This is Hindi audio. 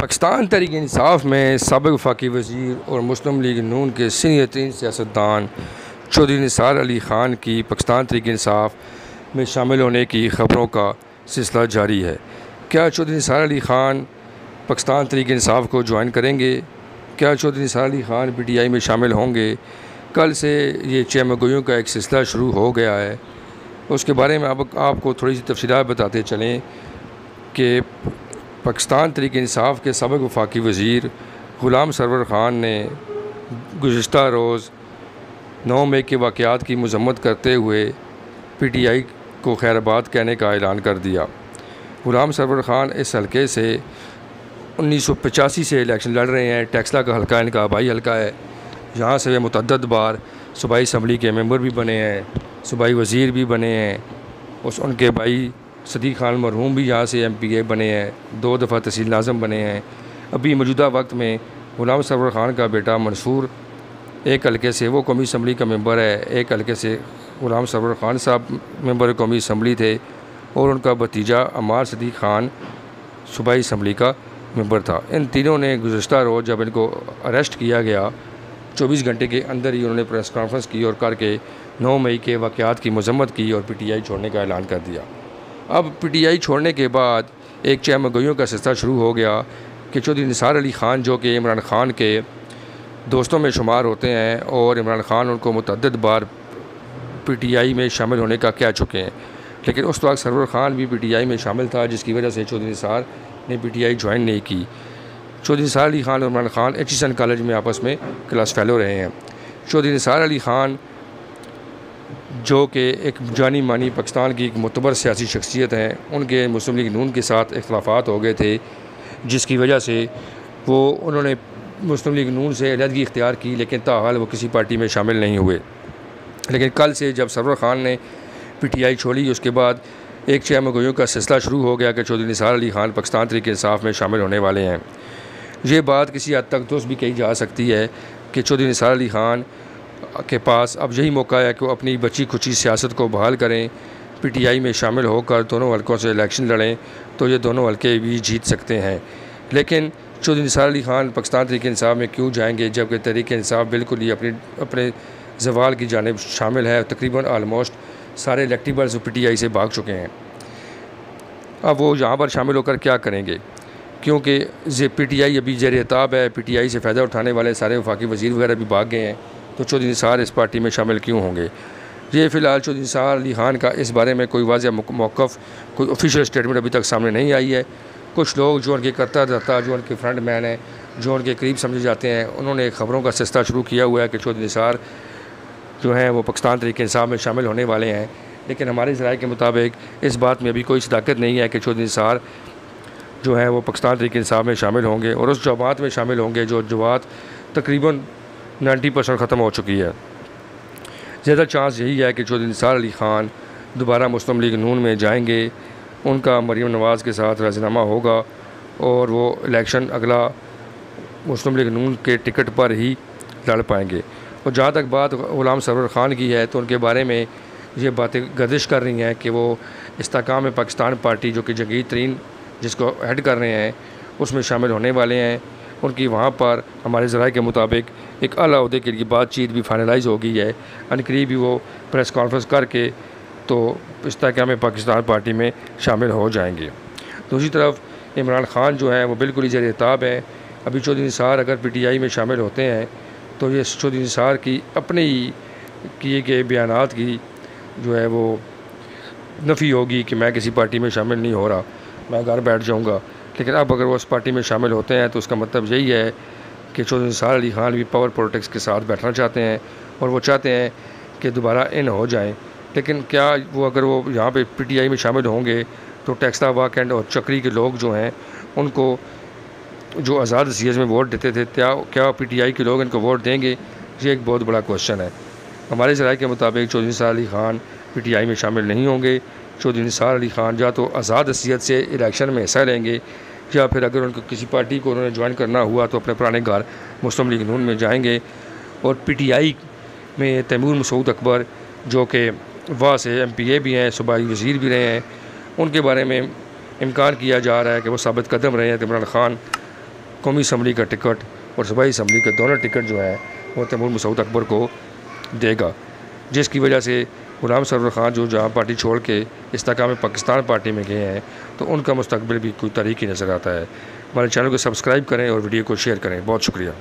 पाकिस्तान तहरीक इंसाफ में साबिक़ वफाकी वज़ीर और मुस्लिम लीग नून के सीनियर तरीन सियासतदान चौधरी निसार अली ख़ान की पाकिस्तान तहरीक इंसाफ में शामिल होने की ख़बरों का सिलसिला जारी है। क्या चौधरी निसार अली ख़ान पाकिस्तान तहरीक इंसाफ को ज्वाइन करेंगे? क्या चौधरी निसार अली ख़ान PTI में शामिल होंगे? कल से ये चहमगोइयों का एक सिलसिला शुरू हो गया है। उसके बारे में अब आपको थोड़ी सी तफसीलात बताते चलें कि पाकिस्तान तहरीक इंसाफ के साबिक़ वफाकी वज़ीर ग़ुलाम सरवर ख़ान ने गुज़िश्ता रोज़ 9 मई के वाक़यात की मज़म्मत करते हुए PTI को खैराबाद कहने का ऐलान कर दिया। ग़ुलाम सरवर ख़ान इस हलके से 1985 से इलेक्शन लड़ रहे हैं। टेक्सला का हलका इनका आबाई हलका है। यहाँ से वे मुतअद्दिद बार सूबाई असम्बली के मेंबर भी बने हैं, सूबाई वज़ीर भी बने हैं। उनके भाई सदीक़ खान मरहूम भी यहाँ से MPA बने हैं, 2 दफ़ा तहसील नाज़म बने हैं। अभी मौजूदा वक्त में ग़ुलाम सरवर ख़ान का बेटा मंसूर एक हलके से वो कौमी असम्बली का मेंबर है, एक हलके से ग़ुलाम सरवर ख़ान साहब मेंबर कौमी असम्बली थे और उनका भतीजा अमार सदीक़ खान सूबाई असम्बली का मेंबर था। इन तीनों ने गुज़िश्ता रोज़ जब इनको अरेस्ट किया गया 24 घंटे के अंदर ही उन्होंने प्रेस कॉन्फ्रेंस की और करके 9 मई के वाक़यात की मज़म्मत की और PTI छोड़ने का ऐलान कर दिया। अब PTI छोड़ने के बाद एक चहमगोइयों का सिलसिला शुरू हो गया कि चौधरी निसार अली ख़ान जो कि इमरान ख़ान के दोस्तों में शुमार होते हैं और इमरान ख़ान उनको मुतअद्दिद बार PTI में शामिल होने का कह चुके हैं, लेकिन उस वक्त सरवर ख़ान भी PTI में शामिल था, जिसकी वजह से चौधरी निसार ने PTI ज्वाइन नहीं की। चौधरी निसार अली ख़ान और इमरान ख़ान एचिसन कॉलेज में आपस में क्लास फेलो रहे हैं। चौधरी निसार अली ख़ान जो कि एक जानी मानी पाकिस्तान की एक मुतबर सियासी शख्सियत हैं, उनके मुस्लिम लीग नून के साथ इख्तलाफात हो गए थे, जिसकी वजह से उन्होंने मुस्लिम लीग नून से अलहदगी इख्तियार की, लेकिन ताहाल वो किसी पार्टी में शामिल नहीं हुए। लेकिन कल से जब सरवर ख़ान ने PTI छोड़ी, उसके बाद एक चहमगोइयों का सिलसिला शुरू हो गया कि चौधरी निसार अली ख़ान पाकिस्तान तहरीक इंसाफ में शामिल होने वाले हैं। ये बात किसी हद तक दुरुस्त भी कही जा सकती है कि चौधरी निसार अली ख़ान के पास अब यही मौका है कि वो अपनी बची खुची सियासत को बहाल करें, PTI में शामिल होकर दोनों हलकों से इलेक्शन लड़ें तो ये दोनों हलके भी जीत सकते हैं। लेकिन चौधरी निसार अली ख़ान पाकिस्तान तहरीक इंसाफ में क्यों जाएंगे, जबकि तहरीक इंसाफ बिल्कुल ही अपने ज़वाल की जानिब शामिल है। तकरीबन आलमोस्ट सारे इलेक्टेबल्स PTI से भाग चुके हैं। अब वो यहाँ पर शामिल होकर क्या करेंगे, क्योंकि PTI अभी ज़ेर-ए-ताब है। PTI से फ़ायदा उठाने वाले सारे वफाकी वज़ीर वगैरह भी भाग गए हैं, तो चौधरी निसार इस पार्टी में शामिल क्यों होंगे? ये फ़िलहाल चौधरी निसार अली ख़ान का इस बारे में कोई वाज़ेह मौक़िफ़, कोई ऑफिशियल स्टेटमेंट अभी तक सामने नहीं आई है। कुछ लोग जो उनके करता धरता, जो उनके फ्रंट मैन हैं, जो उनके करीब समझे जाते हैं, उन्होंने ख़बरों का सिलसिला शुरू किया हुआ है कि चौधरी निसार जो हैं वो पाकिस्तान तहरीक इंसाफ में शामिल होने वाले हैं। लेकिन हमारे ज़राए के मुताबिक इस बात में अभी कोई सदाकत नहीं है कि चौधरी निसार जो है वो पाकिस्तान तहरीक इंसाफ में शामिल होंगे और उस जमात में शामिल होंगे जो जमात तकरीबन 90% ख़त्म हो चुकी है। ज़्यादा चांस यही है कि चौधरी निसार अली ख़ान दोबारा मुस्लिम लीग नून में जाएंगे, उनका मरीम नवाज़ के साथ राज़ीनामा होगा और वो इलेक्शन अगला मुस्लिम लीग नून के टिकट पर ही लड़ पाएंगे। और जहाँ तक बात ग़ुलाम सरवर ख़ान की है, तो उनके बारे में ये बातें गर्दिश कर रही हैं कि वो इस्तेहकाम पाकिस्तान पार्टी जो कि जंगीर तरीन जिसको हेड कर रहे हैं उसमें शामिल होने वाले हैं। उनकी वहाँ पर हमारे ज़राए के मुताबिक एक आला ओहदे के लिए बातचीत भी फाइनलाइज़ हो गई है। अनकरीब ही वो प्रेस कॉन्फ्रेंस करके तो इस्तेहकाम पाकिस्तान पार्टी में शामिल हो जाएंगे। दूसरी तरफ इमरान ख़ान जो हैं वो बिल्कुल ही ज़ेर-ए-ताब हैं। अभी चौधरी निसार अगर PTI में शामिल होते हैं तो ये चौधरी निसार की अपने ही किए गए बयानात की जो है वो नफ़ी होगी कि मैं किसी पार्टी में शामिल नहीं हो रहा, मैं घर बैठ जाऊँगा। लेकिन अब अगर वो उस पार्टी में शामिल होते हैं तो उसका मतलब यही है कि चौधरी निसार अली ख़ान भी पावर पॉलिटिक्स के साथ बैठना चाहते हैं और वो चाहते हैं कि दोबारा इन हो जाएं। लेकिन क्या वो अगर वो यहाँ पे PTI में शामिल होंगे तो टेक्सला वाकैंड और चक्री के लोग जो हैं उनको जो आज़ाद सीएस में वोट देते थे, क्या PTI के लोग इनको वोट देंगे? ये एक बहुत बड़ा क्वेश्चन है। हमारे ज़राए के मुताबिक चौधरी निसार अली ख़ान PTI में शामिल नहीं होंगे। चौधरी निसार अली ख़ान या तो आज़ाद हैसियत से इलेक्शन में हिस्सा लेंगे या फिर अगर उनको किसी पार्टी को उन्होंने ज्वाइन करना हुआ तो अपने पुराने घर मुस्लिम लीग नून में जाएंगे। और PTI में तैमूर मसूद अकबर जो कि वहाँ से MPA भी हैं, सूबाई वज़ीर भी रहे हैं, उनके बारे में इम्कान किया जा रहा है कि वो साबित कदम रहे हैं। इमरान ख़ान कौमी असम्बली का टिकट और सूबाई असम्बली का दोनों टिकट जो है वो तैमूर मसूद अकबर को देगा, जिसकी वजह से गुलाम सरवर ख़ान जो जहाँ पार्टी छोड़ के इस्तेकाम पाकिस्तान पार्टी में गए हैं तो उनका मुस्तकबिल भी कोई तारीकी नज़र आता है। हमारे चैनल को सब्सक्राइब करें और वीडियो को शेयर करें। बहुत शुक्रिया।